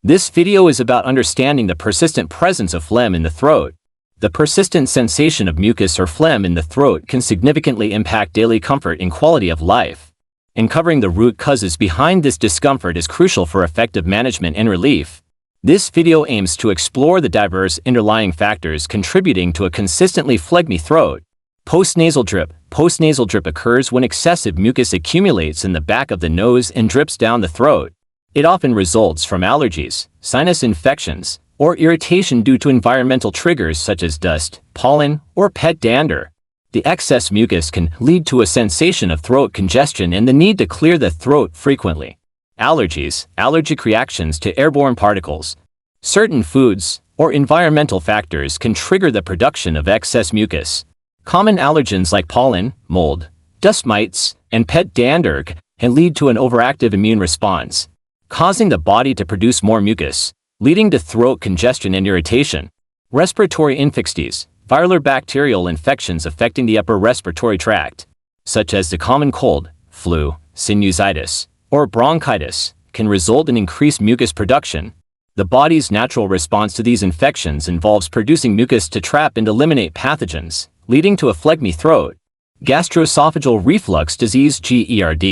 This video is about understanding the persistent presence of phlegm in the throat. The persistent sensation of mucus or phlegm in the throat can significantly impact daily comfort and quality of life. Uncovering the root causes behind this discomfort is crucial for effective management and relief. This video aims to explore the diverse underlying factors contributing to a consistently phlegmy throat. Postnasal drip. Postnasal drip occurs when excessive mucus accumulates in the back of the nose and drips down the throat. It often results from allergies, sinus infections, or irritation due to environmental triggers such as dust, pollen, or pet dander. The excess mucus can lead to a sensation of throat congestion and the need to clear the throat frequently. Allergies. Allergic reactions to airborne particles. Certain foods or environmental factors can trigger the production of excess mucus. Common allergens like pollen, mold, dust mites, and pet dander can lead to an overactive immune response, causing the body to produce more mucus, leading to throat congestion and irritation. Respiratory infections. Viral or bacterial infections affecting the upper respiratory tract, such as the common cold, flu, sinusitis, or bronchitis, can result in increased mucus production. The body's natural response to these infections involves producing mucus to trap and eliminate pathogens, leading to a phlegmy throat. Gastroesophageal reflux disease (GERD),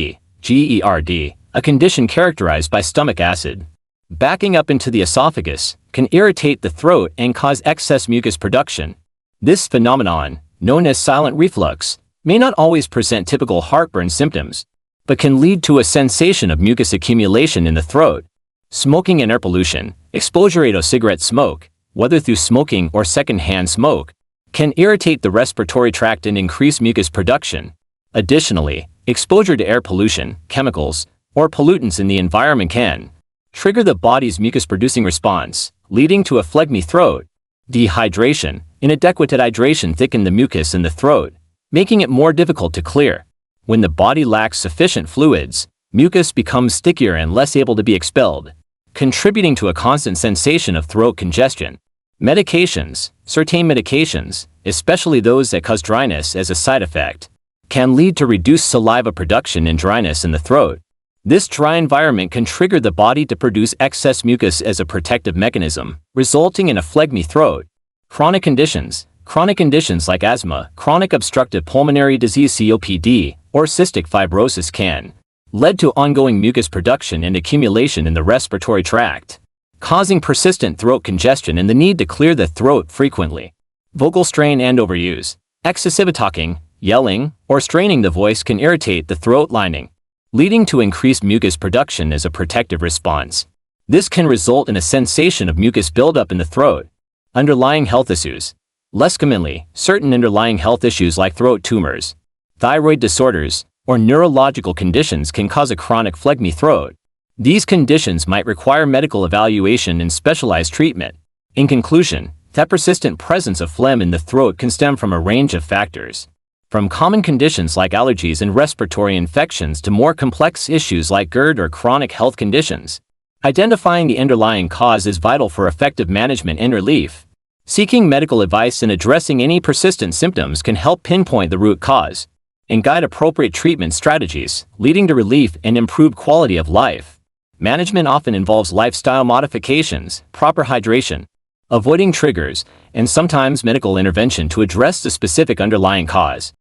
a condition characterized by stomach acid backing up into the esophagus, can irritate the throat and cause excess mucus production. This phenomenon, known as silent reflux, may not always present typical heartburn symptoms, but can lead to a sensation of mucus accumulation in the throat. Smoking and air pollution. Exposure to cigarette smoke, whether through smoking or secondhand smoke, can irritate the respiratory tract and increase mucus production. Additionally, exposure to air pollution, chemicals, or pollutants in the environment can trigger the body's mucus-producing response, leading to a phlegmy throat. Dehydration. Inadequate hydration thickens the mucus in the throat, making it more difficult to clear. When the body lacks sufficient fluids, mucus becomes stickier and less able to be expelled, contributing to a constant sensation of throat congestion. Medications. Certain medications, especially those that cause dryness as a side effect, can lead to reduced saliva production and dryness in the throat. This dry environment can trigger the body to produce excess mucus as a protective mechanism, resulting in a phlegmy throat. Chronic conditions. Chronic conditions like asthma, chronic obstructive pulmonary disease (COPD), or cystic fibrosis can lead to ongoing mucus production and accumulation in the respiratory tract, causing persistent throat congestion and the need to clear the throat frequently. Vocal strain and overuse. Excessive talking, yelling, or straining the voice can irritate the throat lining, leading to increased mucus production as a protective response. This can result in a sensation of mucus buildup in the throat. Underlying health issues. Less commonly, certain underlying health issues like throat tumors, thyroid disorders, or neurological conditions can cause a chronic phlegmy throat. These conditions might require medical evaluation and specialized treatment. In conclusion, the persistent presence of phlegm in the throat can stem from a range of factors, from common conditions like allergies and respiratory infections to more complex issues like GERD or chronic health conditions. Identifying the underlying cause is vital for effective management and relief. Seeking medical advice and addressing any persistent symptoms can help pinpoint the root cause and guide appropriate treatment strategies, leading to relief and improved quality of life. Management often involves lifestyle modifications, proper hydration, avoiding triggers, and sometimes medical intervention to address the specific underlying cause.